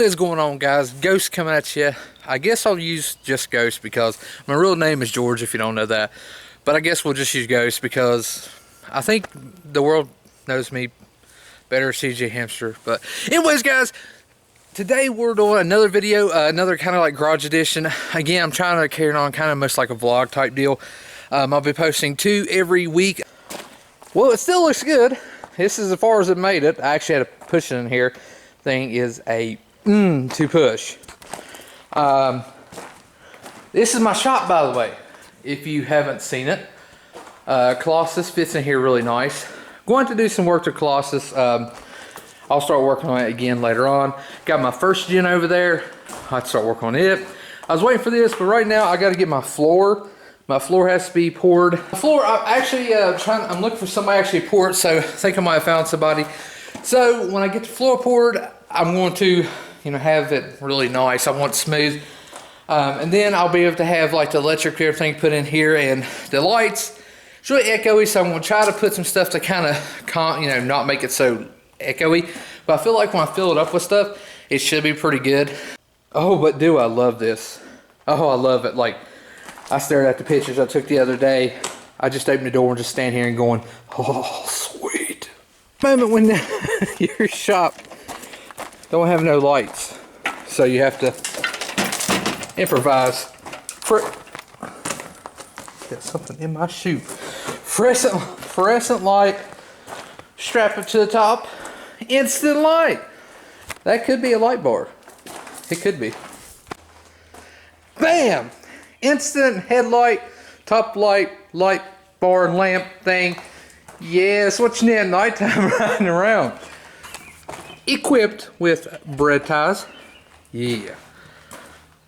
is going on, guys? Ghost coming at you. I guess I'll use just Ghost because my real name is George, if you don't know that. But I guess we'll just use Ghost because I think the world knows me better, CJ Hamster. But anyways, guys, today we're doing another video, another kind of like garage edition. Again, I'm trying to carry it on kind of much like a vlog type deal. I'll be posting 2 every week. Well, it still looks good. This is as far as it made it. I actually had to push it in here. Thing is a to push. This is my shop, by the way, if you haven't seen it. Colossus fits in here really nice. Going to do some work to Colossus. I'll start working on it again later on. Got my first gen over there. I'd start working on it. I was waiting for this, but right now I got to get my floor. My floor has to be poured. The floor, I'm actually I'm looking for somebody to actually pour it, so I think I might have found somebody. So when I get the floor poured, I'm going to, have it really nice. I want it smooth. And then I'll be able to have like the electric everything put in here, and the lights. It's really echoey, so I'm going to try to put some stuff to kind of, not make it so echoey. But I feel like when I fill it up with stuff, it should be pretty good. Oh, but do I love this. Oh, I love it. Like, I stared at the pictures I took the other day. I just opened the door and just stand here and going, oh, sweet. Moment when your shop don't have no lights, so you have to improvise. Got something in my shoe. Fluorescent light, strap it to the top, instant light. That could be a light bar. It could be. Bam! Instant headlight, top light, light bar, lamp thing. Yeah, that's what you need at nighttime riding around. Equipped with bread ties. Yeah.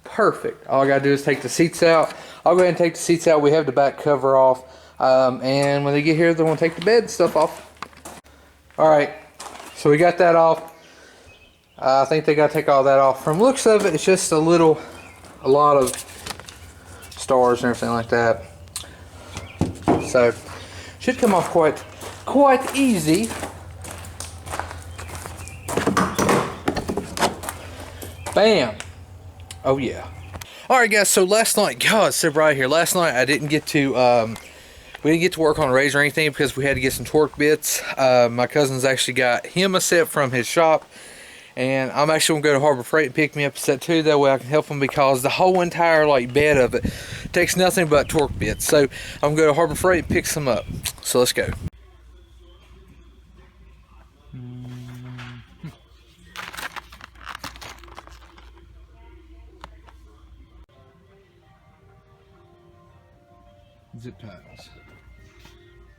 Perfect. All I gotta do is take the seats out. I'll go ahead and take the seats out. We have the back cover off. And when they get here, they're gonna take the bed stuff off. Alright, so we got that off. I think they gotta take all that off. From looks of it, it's just a lot of stars and everything like that. So should come off quite easy. Bam. Oh yeah. All right, guys. So last night, God, sit right here. Last night I didn't get to we didn't get to work on a RZR or anything because we had to get some torque bits. My cousin's actually got him a set from his shop. And I'm actually gonna go to Harbor Freight and pick me up a set too. That way I can help him, because the whole entire bed of it takes nothing but torque bits. So I'm gonna go to Harbor Freight and pick some up. So let's go. Zip ties.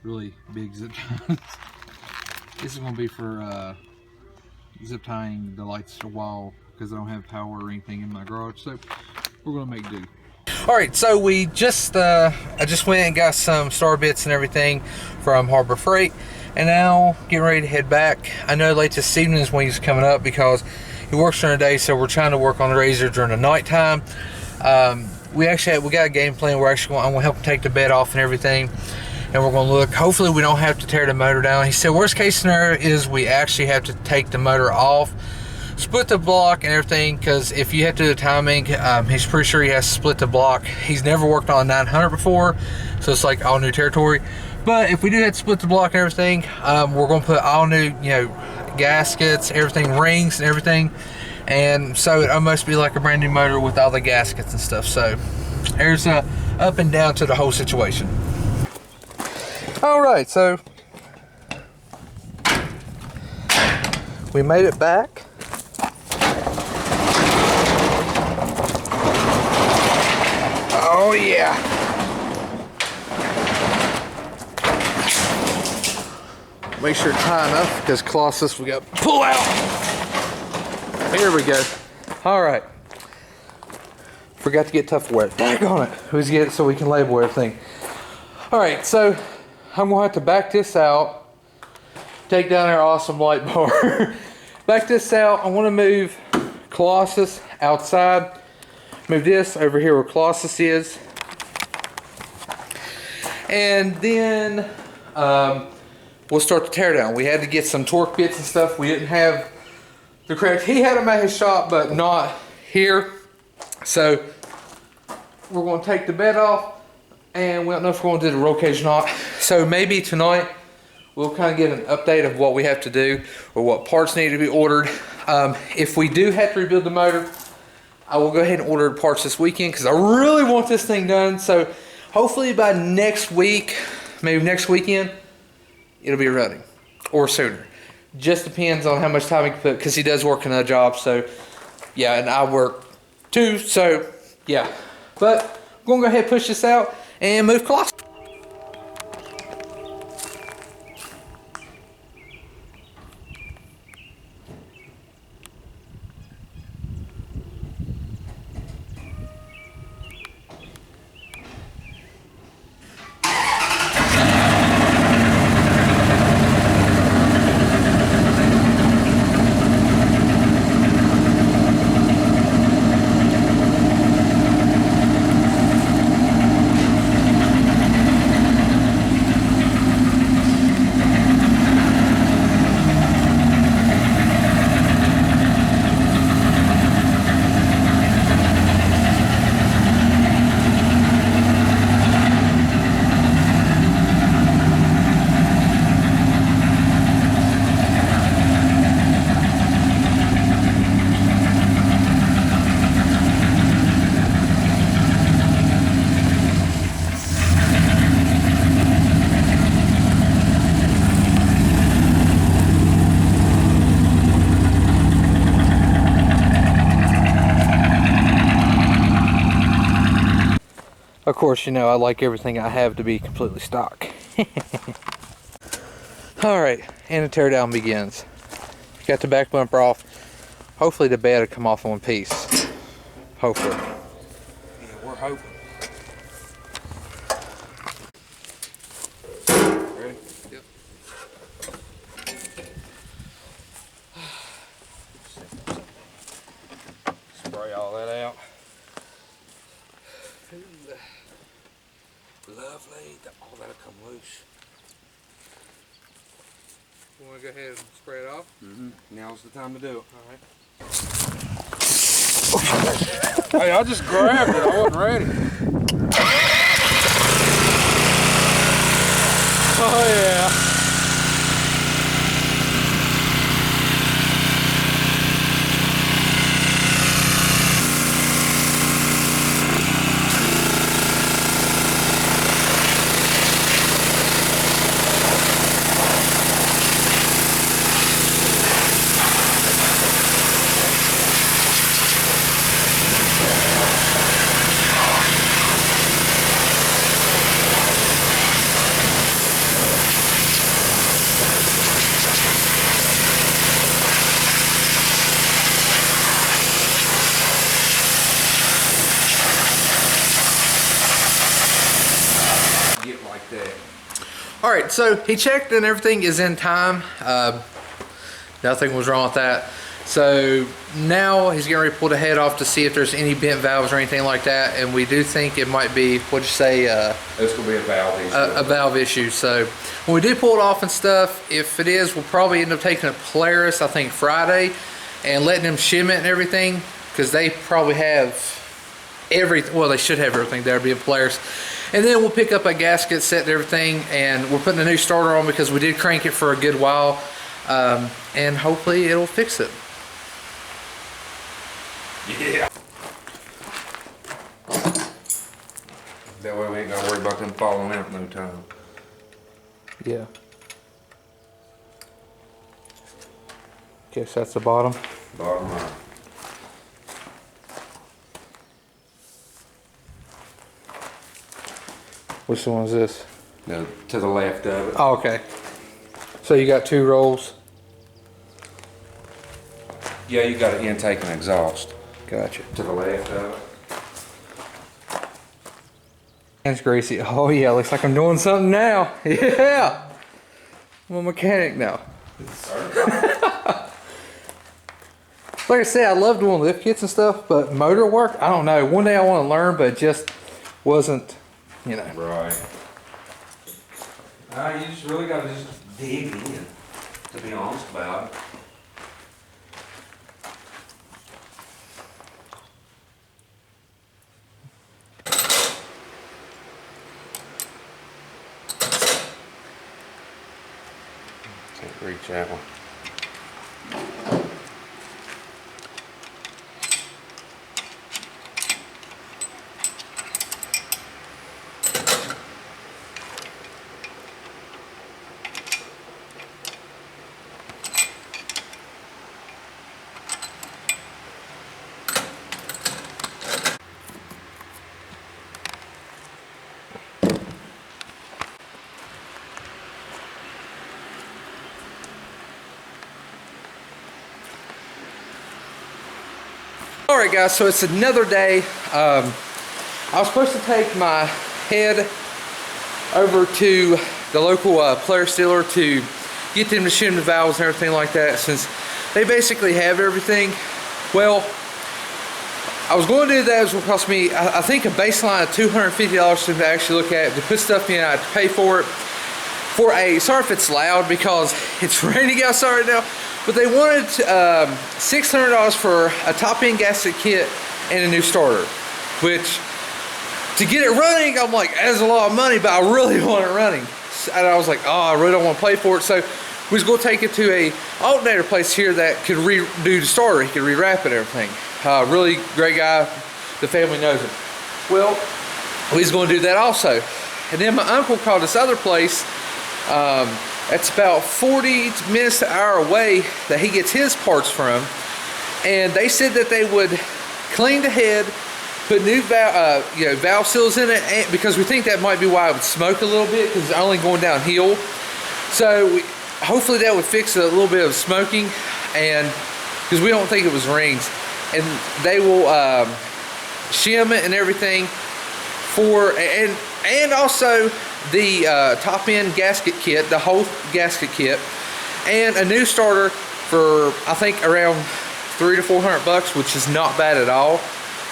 Really big zip ties. This is gonna be for zip tying the lights to wall because I don't have power or anything in my garage, so we're gonna make do. All right, so we just I just went and got some star bits and everything from Harbor Freight, and now getting ready to head back. I know late this evening is when he's coming up because he works during the day, so we're trying to work on the RZR during the nighttime. We got a game plan. I'm gonna help him take the bed off and everything, and we're gonna look. Hopefully we don't have to tear the motor down. He said worst case scenario is we actually have to take the motor off, split the block and everything, because if you have to do the timing, he's pretty sure he has to split the block. He's never worked on a 900 before, so it's like all new territory. But if we do have to split the block and everything, we're gonna put all new, gaskets, everything, rings and everything. And so it almost be like a brand new motor with all the gaskets and stuff. So there's a up and down to the whole situation. All right, so we made it back. Oh yeah. Make sure it's high enough because Colossus we got to pull out. Here we go. All right. Forgot to get Tupperware. Daggone it. Let's get it so we can label everything. All right, so I'm gonna have to back this out. Take down our awesome light bar. Back this out. I want to move Colossus outside. Move this over here where Colossus is. And then we'll start the teardown. We had to get some torque bits and stuff. We didn't have the correct. He had them at his shop, but not here. So we're going to take the bed off, and we don't know if we're going to do the roll cage or not. So maybe tonight we'll kind of get an update of what we have to do or what parts need to be ordered. If we do have to rebuild the motor, I will go ahead and order parts this weekend because I really want this thing done. So hopefully by next week, maybe next weekend, it'll be running, or sooner. Just depends on how much time he can put, because he does work another job. So yeah, and I work too. So yeah, but I'm gonna go ahead and push this out and move closer. Of course, you know, I like everything I have to be completely stock. Alright, and the teardown begins. Got the back bumper off. Hopefully the bed will come off in one piece. Hopefully. Yeah, we're hoping. Ready? Yep. Spray all that out. Lovely. Oh, that'll come loose. You want to go ahead and spray it off? Mm-hmm. Now's the time to do it. All right. Hey, I just grabbed it. I wasn't ready. Oh, yeah. All right, so he checked and everything is in time. Nothing was wrong with that. So now he's getting ready to pull the head off to see if there's any bent valves or anything like that. And we do think it might be, what'd you say? It's gonna be a valve issue. A valve issue. So when we do pull it off and stuff, if it is, we'll probably end up taking a Polaris, I think Friday, and letting them shim it and everything, because they probably have everything. Well, they should have everything there, be a Polaris. And then we'll pick up a gasket set and everything, and we're putting a new starter on because we did crank it for a good while, and hopefully it'll fix it. Yeah. That way we ain't gotta worry about them falling out no time. Yeah. Okay, so that's the bottom. Bottom line. Which one is this? No, to the left of it. Oh, okay. So you got two rolls? Yeah, you got an intake and exhaust. Gotcha. To the left of it. Hands greasy. Oh yeah, looks like I'm doing something now. Yeah. I'm a mechanic now. Like I said, I love doing lift kits and stuff, but motor work, I don't know. One day I want to learn, but it just wasn't, you know. Right. You just really got to just dig in, to be honest about it. Reach that one. Alright guys, so it's another day. I was supposed to take my head over to the local Polaris dealer to get them to shim the valves and everything like that, since they basically have everything. Well, I was going to do that. It was going to cost me, I think, a baseline of $250 to actually look at, to put stuff in. I had to pay for it. For a, sorry if it's loud because it's raining outside right now, but they wanted $600 for a top-end gasket kit and a new starter, which, to get it running, I'm like, that's a lot of money, but I really want it running. And I was like, oh, I really don't want to pay for it. So we was going to take it to a alternator place here that could redo the starter. He could rewrap it and everything. Really great guy. The family knows him. Well, we was going to do that also. And then my uncle called this other place. It's about 40 minutes to an hour away that he gets his parts from, and they said that they would clean the head, put new valve seals in it, and because we think that might be why it would smoke a little bit, because it's only going downhill. So hopefully that would fix a little bit of smoking, and because we don't think it was rings, and they will shim it and everything for, and also the top end gasket kit, the whole gasket kit, and a new starter for I think around $300 to $400, which is not bad at all.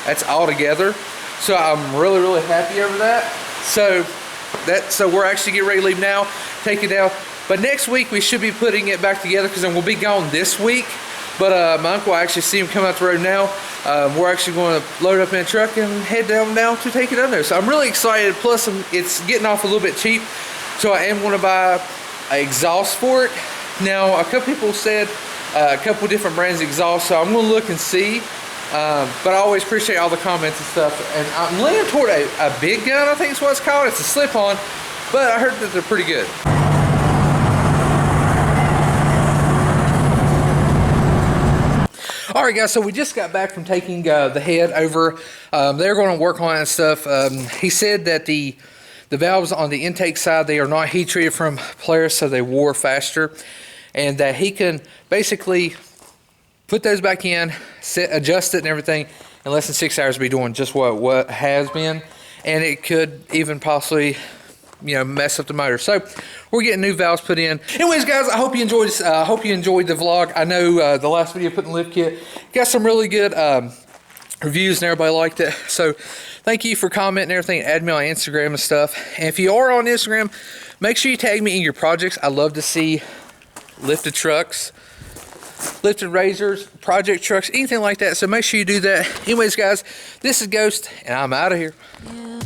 That's all together. So I'm really happy over that. So we're actually getting ready to leave now, take it down. But next week we should be putting it back together, because then we'll be gone this week. But my uncle, I actually see him come out the road now. We're actually going to load up in a truck and head down now to take it down there. So I'm really excited. Plus, it's getting off a little bit cheap. So I am going to buy an exhaust for it. Now, a couple people said a couple different brands of exhaust. So I'm going to look and see. But I always appreciate all the comments and stuff. And I'm leaning toward a big gun, I think is what it's called. It's a slip-on. But I heard that they're pretty good. Alright guys, so we just got back from taking the head over. They're going to work on it and stuff. He said that the valves on the intake side, they are not heat treated from Polaris, so they wore faster. And that he can basically put those back in, adjust it and everything, in less than 6 hours be doing just what has been. And it could even possibly, you know, mess up the motor. So we're getting new valves put in. Anyways guys, I hope you enjoyed this. I hope you enjoyed the vlog. I know the last video putting the lift kit got some really good reviews and everybody liked it. So thank you for commenting and everything. Add me on Instagram and stuff. And if you are on Instagram, make sure you tag me in your projects. I love to see lifted trucks, lifted razors, project trucks, anything like that. So make sure you do that. Anyways guys, this is Ghost and I'm out of here. Yeah.